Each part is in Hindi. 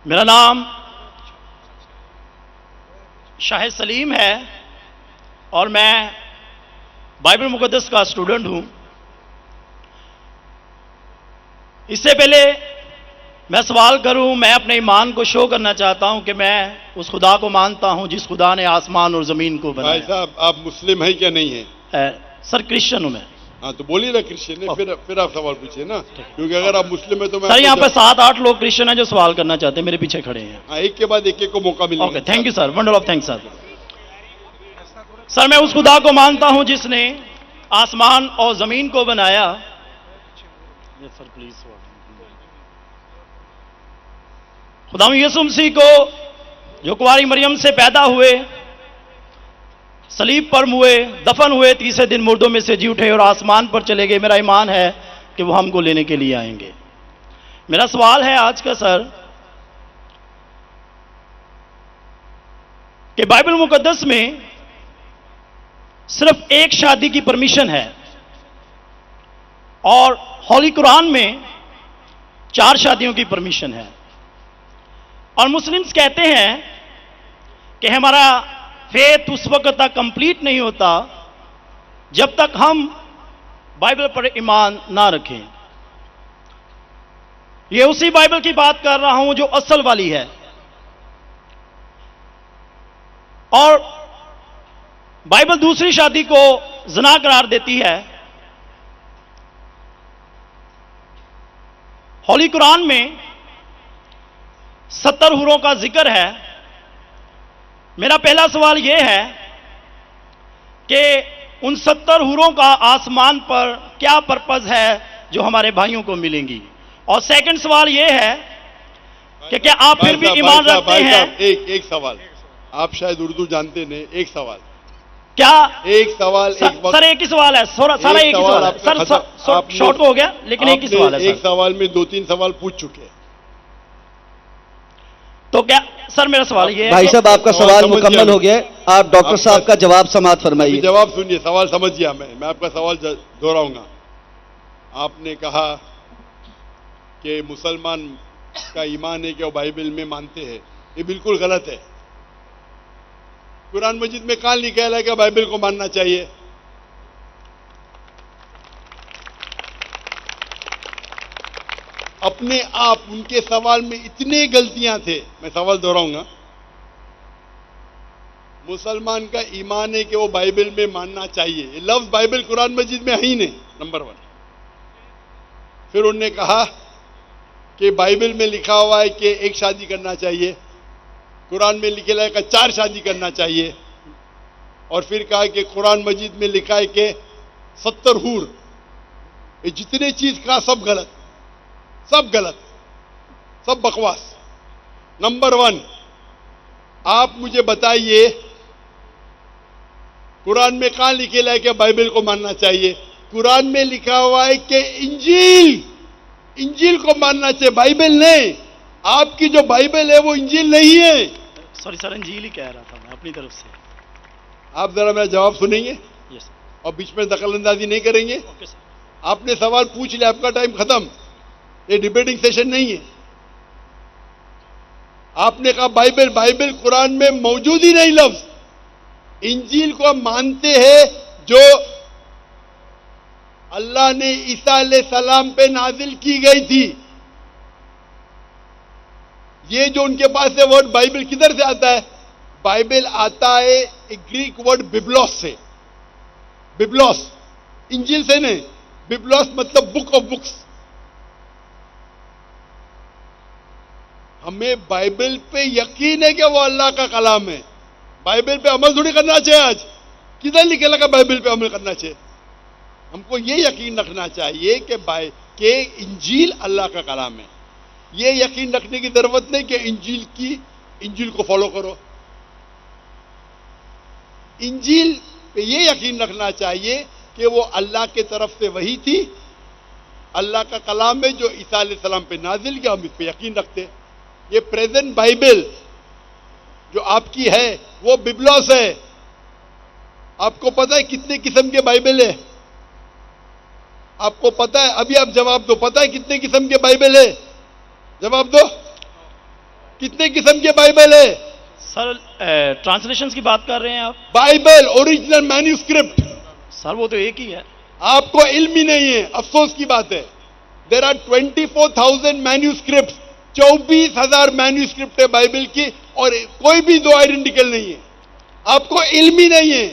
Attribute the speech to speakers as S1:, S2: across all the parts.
S1: मेरा नाम शाहिद सलीम है और मैं बाइबल मुक़द्दस का स्टूडेंट हूं। इससे पहले मैं सवाल करूं, मैं अपने ईमान को शो करना चाहता हूं कि मैं उस खुदा को मानता हूं जिस खुदा ने आसमान और ज़मीन को बनाया।
S2: भाई साहब, आप मुस्लिम हैं क्या नहीं है?
S1: सर क्रिश्चियन हूं मैं।
S2: हाँ, तो बोलिए ना क्रिश्चियन है, फिर आप सवाल पूछिए ना, क्योंकि अगर आप मुस्लिम है तो मैं
S1: सर यहाँ पे 7-8 लोग क्रिश्चियन हैं जो सवाल करना चाहते हैं, मेरे पीछे खड़े हैं।
S2: हाँ, एक के बाद एक को मौका मिलेगा।
S1: Okay, thank you sir, wonder of thanks sir. Sir मैं उस खुदा को मानता हूं जिसने आसमान और जमीन को बनाया। सर प्लीज, खुदा यीशु मसीह को जो कुंवारी मरियम से पैदा हुए, सलीब पर हुए, दफन हुए, तीसरे दिन मुर्दों में से जी उठे और आसमान पर चले गए। मेरा ईमान है कि वो हमको लेने के लिए आएंगे। मेरा सवाल है आज का सर कि बाइबल मुकद्दस में सिर्फ एक शादी की परमिशन है और होली कुरान में 4 शादियों की परमिशन है, और मुस्लिम्स कहते हैं कि हमारा फेथ उस वक्त तक कंप्लीट नहीं होता जब तक हम बाइबल पर ईमान ना रखें। ये उसी बाइबल की बात कर रहा हूं जो असल वाली है, और बाइबल दूसरी शादी को ज़िना करार देती है। होली कुरान में 70 हुरों का जिक्र है। मेरा पहला सवाल यह है कि उन 70 हुरों का आसमान पर क्या पर्पस है जो हमारे भाइयों को मिलेंगी, और सेकंड सवाल यह है कि क्या आप फिर भी ईमान रखते हैं?
S2: एक सवाल, आप शायद उर्दू जानते नहीं, एक सवाल
S1: क्या?
S2: एक सवाल
S1: सर एक ही सवाल है, सारा एक ही सवाल है सर, शॉर्ट हो गया लेकिन एक ही सवाल है।
S2: एक सवाल में 2-3 सवाल पूछ चुके हैं,
S1: तो क्या सर मेरा सवाल ये है?
S3: भाई साहब आपका सवाल मुकम्मल हो गया, आप डॉक्टर साहब का जवाब समाप्त फरमाइए।
S2: जवाब सुनिए, सवाल समझ गया मैं आपका सवाल दोहराऊंगा। आपने कहा कि मुसलमान का ईमान है कि वो बाइबल में मानते हैं, ये बिल्कुल गलत है। कुरान मजीद में कहां लिखा है कि बाइबल को मानना चाहिए? अपने आप उनके सवाल में इतने गलतियां थे, मैं सवाल दोहराऊंगा। मुसलमान का ईमान है कि वो बाइबल में मानना चाहिए, ये लफ्ज बाइबल कुरान मजीद में है ही नहीं, नंबर 1। फिर उन्होंने कहा कि बाइबल में लिखा हुआ है कि एक शादी करना चाहिए, कुरान में लिखा है कि 4 शादी करना चाहिए, और फिर कहा कि कुरान मजीद में लिखा है कि 70 हूर। ये जितने चीज कहा सब गलत, सब गलत, सब बकवास। नंबर 1, आप मुझे बताइए कुरान में कहां लिखेला है कि बाइबल को मानना चाहिए? कुरान में लिखा हुआ है कि इंजील को मानना चाहिए, बाइबल नहीं। आपकी जो बाइबल है वो इंजील नहीं है।
S1: सॉरी सर, इंजील ही कह रहा था मैं अपनी तरफ से।
S2: आप जरा मेरा जवाब सुनेंगे?
S1: यस
S2: और बीच में दखलंदाजी नहीं करेंगे?
S1: Okay sir.
S2: आपने सवाल पूछ लिया, आपका टाइम खत्म, ये डिबेटिंग सेशन नहीं है। आपने कहा बाइबल कुरान में मौजूद ही नहीं लफ्ज। इंजील को मानते हैं जो अल्लाह ने ईसा अलैहिस्सलाम पे नाजिल की गई थी। ये जो उनके पास है वर्ड बाइबल किधर से आता है? बाइबल आता है एक ग्रीक वर्ड बिब्लोस से। बिब्लोस, इंजील से नहीं, बिब्लोस मतलब बुक ऑफ बुक्स। हमें बाइबल पे यकीन है कि वो अल्लाह का कलाम है। बाइबल पे अमल थोड़ी करना चाहिए। आज किधर लिखे लगा बाइबल पे अमल करना चाहिए? हमको ये यकीन रखना चाहिए कि इंजील अल्लाह का कलाम है। ये यकीन रखने की जरूरत नहीं कि इंजील को फॉलो करो। इंजील पे ये यकीन रखना चाहिए कि वो अल्लाह के तरफ से वही थी, अल्लाह का कलाम है जो ईसा अलैहिस्सलाम पे नाजिल किया, हम इस पे यकीन रखते। ये प्रेजेंट बाइबल जो आपकी है वो बिब्लोस है। आपको पता है कितने किस्म के बाइबल है? आपको पता है? अभी आप जवाब दो, पता है कितने किस्म के बाइबल है? जवाब दो। कितने किस्म के बाइबल है?
S1: सर ट्रांसलेशंस की बात कर रहे हैं आप?
S2: बाइबल ओरिजिनल मैन्यूस्क्रिप्ट,
S1: सर वो तो एक ही है।
S2: आपको इल्म ही नहीं है, अफसोस की बात है। देर आर 24,000 मैन्यूस्क्रिप्ट, 24,000 मैन्यूस्क्रिप्ट है बाइबल की, और कोई भी दो आइडेंटिकल नहीं है। आपको इल्म ही नहीं है।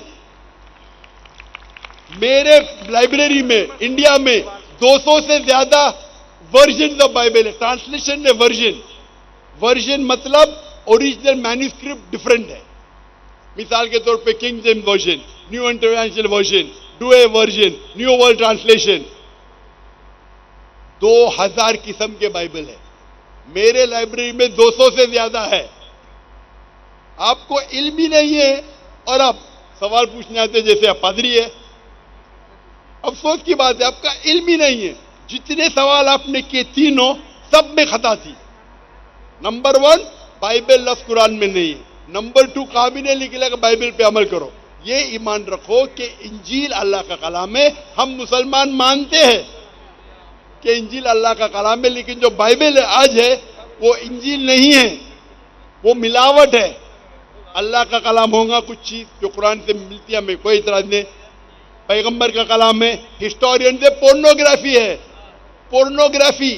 S2: मेरे लाइब्रेरी में इंडिया में 200 से ज्यादा वर्जन ऑफ बाइबल है। ट्रांसलेशन है वर्जन, वर्जन मतलब ओरिजिनल मैन्यूस्क्रिप्ट डिफरेंट है। मिसाल के तौर पे king James version, new international version, Doue version, new world translation, 2000 किस्म के बाइबल है। मेरे लाइब्रेरी में 200 से ज्यादा है। आपको इल्म ही नहीं है और आप सवाल पूछने आते जैसे आप पादरी है। अफसोस की बात है, आपका इल्म ही नहीं है। जितने सवाल आपने किए तीनों, सब में खता थी। नंबर 1, बाइबल लफ्ज कुरान में नहीं है। नंबर 2, काबिने लिखेगा कि बाइबल पे अमल करो। ये ईमान रखो कि इंजील अल्लाह का कलाम है। हम मुसलमान मानते हैं कि इंजील अल्लाह का कलाम है, लेकिन जो बाइबल आज है वो इंजील नहीं है, वो मिलावट है। अल्लाह का कलाम होगा कुछ चीज जो कुरान से मिलती है, हमें कोई इतराज नहीं। पैगंबर का कलाम है, हिस्टोरियन से पोर्नोग्राफी है। पोर्नोग्राफी,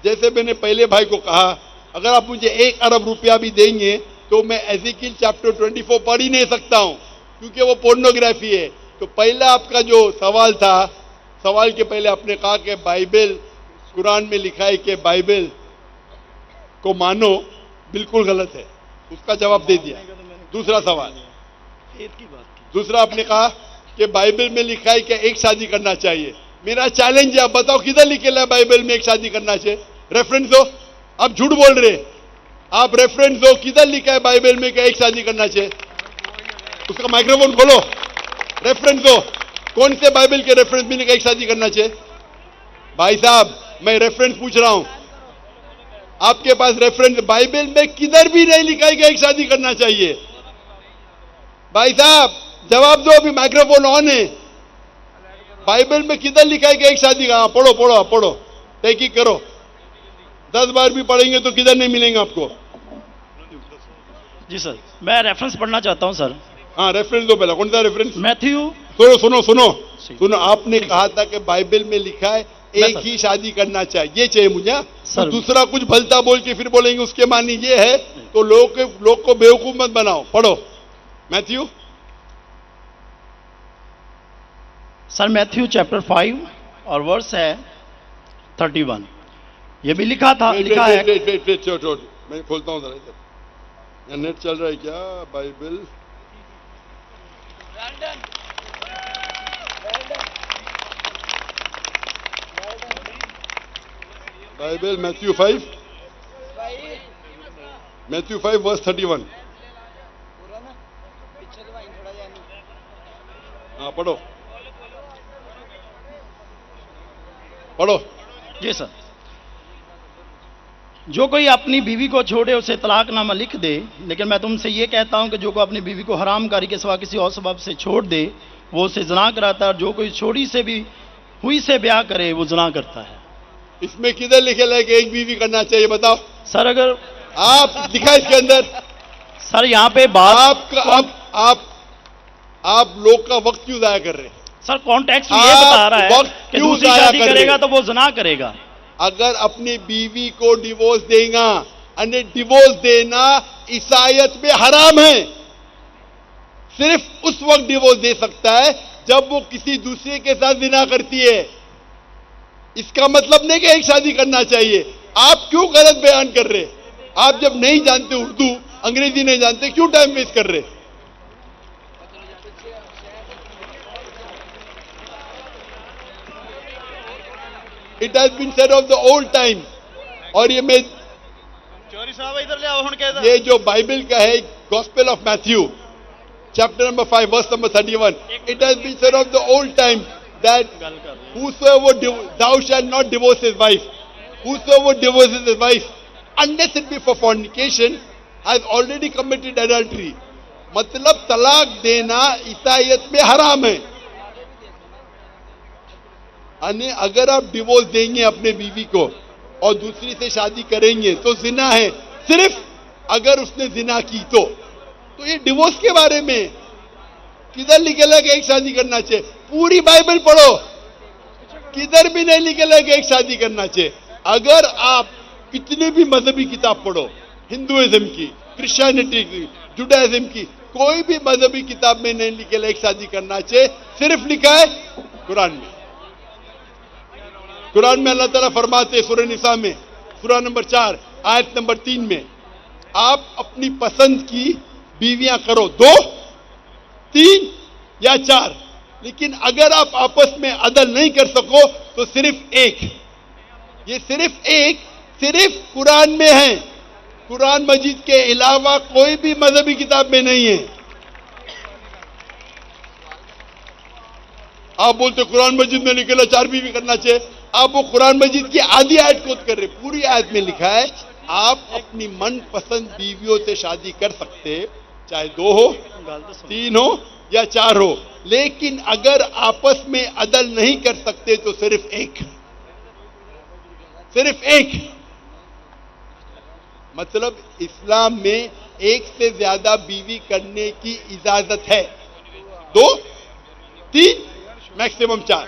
S2: जैसे मैंने पहले भाई को कहा, अगर आप मुझे 1 अरब रुपया भी देंगे तो मैं एज़ेकिएल चैप्टर 24 पढ़ ही नहीं सकता हूं, क्योंकि वो पोर्नोग्राफी है। तो पहला आपका जो सवाल था, सवाल के पहले आपने कहा कि बाइबल, कुरान में लिखा है कि बाइबल को मानो, बिल्कुल गलत है। उसका जवाब दे दिया। दूसरा सवाल, दूसरा आपने कहा कि बाइबल में लिखा है कि एक शादी करना चाहिए। मेरा चैलेंज है, आप बताओ किधर लिखेला है बाइबल में एक शादी करना चाहिए? रेफरेंस दो। आप झूठ बोल रहे, आप रेफरेंस दो, किधर लिखा है बाइबल में कि एक शादी करना चाहिए? उसका माइक्रोफोन खोलो, रेफरेंस दो। कौन से बाइबल के रेफरेंस में एक शादी करना चाहिए? भाई साहब, मैं रेफरेंस पूछ रहा हूं, आपके पास रेफरेंस बाइबल में किधर भी नहीं लिखा है कि एक शादी करना चाहिए? भाई साहब जवाब दो, अभी माइक्रोफोन ऑन है। बाइबल में किधर लिखा है कि एक शादी का? पढ़ो पढ़ो पढ़ो, तहकीक करो। 10 बार भी पढ़ेंगे तो किधर नहीं मिलेंगे आपको।
S1: जी सर, मैं रेफरेंस पढ़ना चाहता हूं सर।
S2: हाँ, रेफरेंस दो। पहला कौन सा रेफरेंस?
S1: मैथ्यू।
S2: सुनो सुनो सुनो सुनो, आपने कहा था कि बाइबल में लिखा है एक ही शादी करना चाहिए, ये चाहिए मुझे। तो दूसरा कुछ भलता बोल के फिर बोलेंगे उसके मानी ये है, तो लोग को बेवकूफ मत बनाओ। पढ़ो मैथ्यू।
S1: सर मैथ्यू चैप्टर 5 और वर्स है 31। ये भी लिखा था, लिखा है।
S2: मैं खोलता हूँ जरा इधर, नेट चल रहा है क्या? Bible Bible Matthew 5 verse 31। हाँ पढ़ो पढ़ो।
S1: जी सर, जो कोई अपनी बीवी को छोड़े उसे तलाकनामा लिख दे, लेकिन मैं तुमसे ये कहता हूं कि जो कोई अपनी बीवी को हरामकारी के सिवा किसी और सबब से छोड़ दे वो उसे ज़िना कराता है, और जो कोई छोड़ी से भी हुई से ब्याह करे वो ज़िना करता है।
S2: इसमें किधर लिखे है कि एक बीवी करना चाहिए? बताओ
S1: सर। अगर
S2: आप लिखा है इसके अंदर?
S1: सर यहाँ पे बात
S2: आप लोग का वक्त क्यों जाया कर रहे हैं?
S1: सर कॉन्टेक्स्ट ये बता रहा है कि दूसरी शादी करेगा तो वो ज़िना करेगा।
S2: अगर अपनी बीवी को डिवोर्स देगा, अन्य डिवोर्स देना ईसाईयत में हराम है। सिर्फ उस वक्त डिवोर्स दे सकता है जब वो किसी दूसरे के साथ ज़िना करती है। इसका मतलब नहीं कि एक शादी करना चाहिए। आप क्यों गलत बयान कर रहे? आप जब नहीं जानते उर्दू, अंग्रेजी नहीं जानते, क्यों टाइम वेस्ट कर रहे? It has been said of the old time. और ये मैं
S1: चोरी साहब इधर ले आओ हुन कहदा,
S2: ये जो बाइबल का है, gospel of Matthew chapter number 5 verse number 31, it has been said of the old time that whosoever thou shalt not divorce his wife, whosoever divorces his wife unless it be for fornication has already committed adultery। मतलब तलाक देना ईसाईयत में हराम है। अगर आप डिवोर्स देंगे अपने बीवी को और दूसरी से शादी करेंगे तो जिना है, सिर्फ अगर उसने जिना की तो ये डिवोर्स के बारे में किधर लिखेला कि एक शादी करना चाहिए? पूरी बाइबल पढ़ो, किधर भी नहीं लिखेला कि एक शादी करना चाहिए। अगर आप कितनी भी मजहबी किताब पढ़ो, हिंदुइज्म की, क्रिश्चियनिटी की, जुडाइज्म की, कोई भी मजहबी किताब में नहीं लिखेला एक शादी करना चाहिए। सिर्फ लिखा है कुरान में। कुरान में अल्लाह ताला फरमाते सूरह निसा में, सूरह नंबर 4 आयत नंबर 3 में, आप अपनी पसंद की बीवियां करो, 2, 3 या 4, लेकिन अगर आप आपस में अदल नहीं कर सको तो सिर्फ एक। ये सिर्फ एक, सिर्फ कुरान में है, कुरान मजीद के अलावा कोई भी मजहबी किताब में नहीं है। आप बोलते कुरान मजीद में लिखेला 4 बीवी करना चाहिए, आप वो कुरान मजीद की आधी आयत कोट कर रहे। पूरी आयत में लिखा है आप अपनी मनपसंद बीवियों से शादी कर सकते, चाहे 2 हो, 3 हो या 4 हो, लेकिन अगर आपस में अदल नहीं कर सकते तो सिर्फ एक, सिर्फ एक। मतलब इस्लाम में एक से ज्यादा बीवी करने की इजाजत है, 2, 3, मैक्सिमम 4,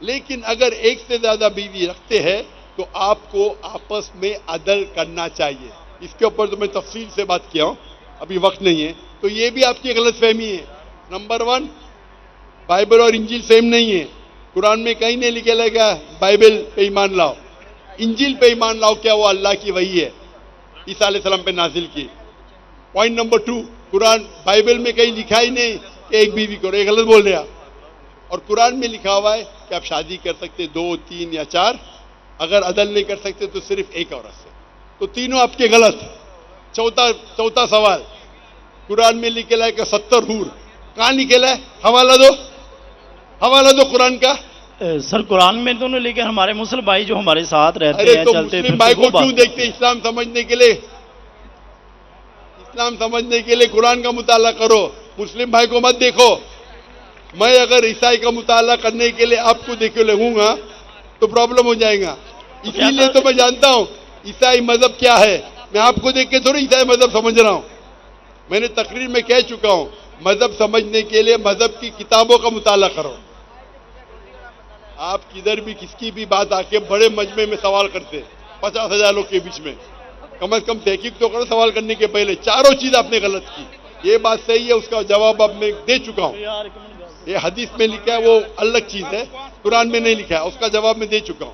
S2: लेकिन अगर एक से ज्यादा बीवी रखते हैं तो आपको आपस में अदल करना चाहिए। इसके ऊपर तो मैं तफसील से बात किया हूं, अभी वक्त नहीं है। तो ये भी आपकी गलतफहमी है। नंबर 1, बाइबल और इंजील सेम नहीं है। कुरान में कहीं नहीं लिखा लगा बाइबल पे ईमान लाओ, इंजील पे ईमान लाओ, क्या वो अल्लाह की वही है, ईसा अलैहिस्सलाम पे नाजिल की। पॉइंट नंबर 2, कुरान बाइबल में कहीं लिखा ही नहीं कि एक बीवी करो, ये गलत बोल रहे आप। और कुरान में लिखा हुआ है कि आप शादी कर सकते 2, 3 या 4, अगर अदल नहीं कर सकते तो सिर्फ एक औरत से। तो तीनों आपके गलत। चौथा सवाल, कुरान में लिखेला है कि 70 हूर, कहां लिखेला है? हवाला दो, हवाला दो कुरान का।
S1: सर कुरान में तो नहीं, लेकिन हमारे मुस्लिम भाई जो हमारे साथ रहते
S2: अरे
S1: हैं,
S2: तो
S1: चलते
S2: मुस्लिम भाई
S1: फिरते,
S2: को क्यों देखते? इस्लाम समझने के लिए, इस्लाम समझने के लिए कुरान का मुताला करो, मुस्लिम भाई को मत देखो। मैं अगर ईसाई का मुताला करने के लिए आपको देखे लगूंगा तो प्रॉब्लम हो जाएगा। इसीलिए तो मैं जानता हूं ईसाई मजहब क्या है। मैं आपको देख के थोड़ी ईसाई मजहब समझ रहा हूं। मैंने तकरीर में कह चुका हूं, मजहब समझने के लिए मजहब की किताबों का मुताला करो। आप किधर भी किसकी भी बात आके बड़े मजमे में सवाल करते 50,000 लोग के बीच में, कम से कम तहकीक तो करो सवाल करने के पहले। चारों चीज आपने गलत की, ये बात सही है, उसका जवाब अब मैं दे चुका हूं। ये हदीस में लिखा है वो अलग चीज है, कुरान में नहीं लिखा है, उसका जवाब मैं दे चुका हूं।